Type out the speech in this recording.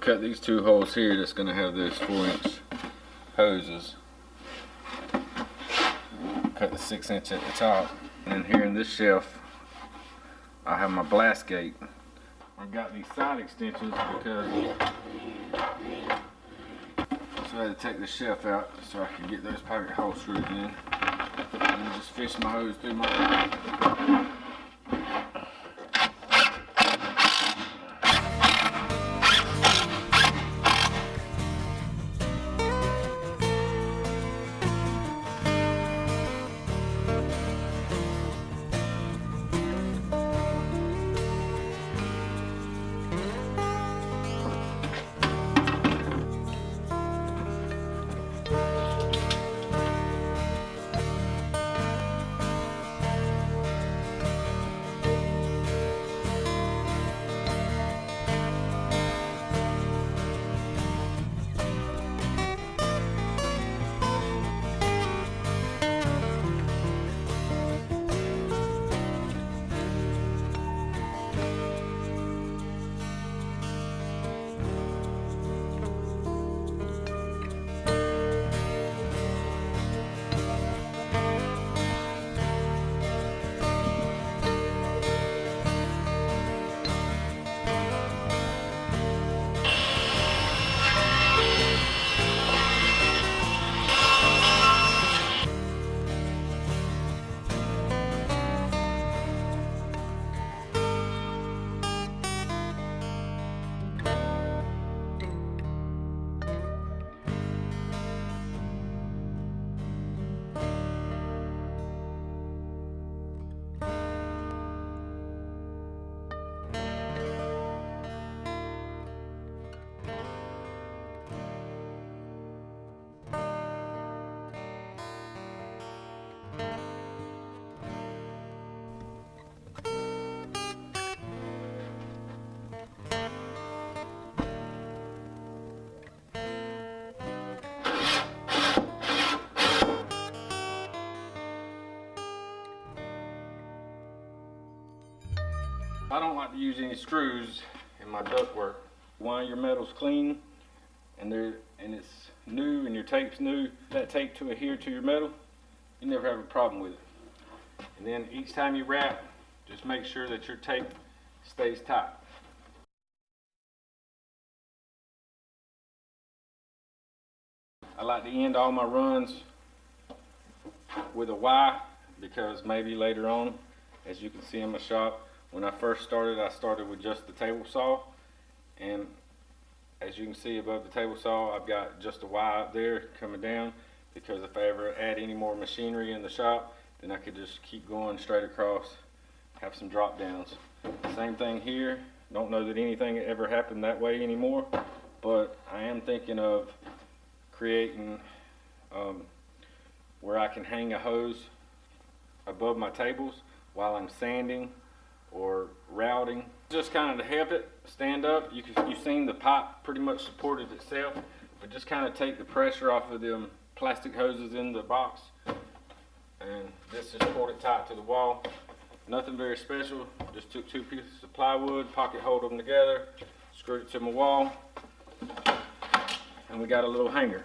cut these two holes here that's going to have those 4-inch hoses. Cut the 6-inch at the top, and then here in this shelf I have my blast gate. I've got these side extensions because I had to take the shelf out so I could get those pocket holes screwed in, and just fish my hose through my I don't like to use any screws in my ductwork. While your metal's clean and it's new and your tape's new, that tape to adhere to your metal, you never have a problem with it. And then each time you wrap, just make sure that your tape stays tight. I like to end all my runs with a Y because maybe later on, as you can see in my shop, when I first started, I started with just the table saw, and as you can see above the table saw, I've got just a Y up there coming down, because if I ever add any more machinery in the shop, then I could just keep going straight across, have some drop downs. Same thing here. Don't know that anything ever happened that way anymore, but I am thinking of creating where I can hang a hose above my tables while I'm sanding or routing, just kind of to help it stand up. You've seen the pipe pretty much supported itself, but just kind of take the pressure off of them plastic hoses in the box, and this is supported tight to the wall. Nothing very special, just took 2 pieces of plywood, pocket hold them together, screwed it to my wall, and we got a little hanger.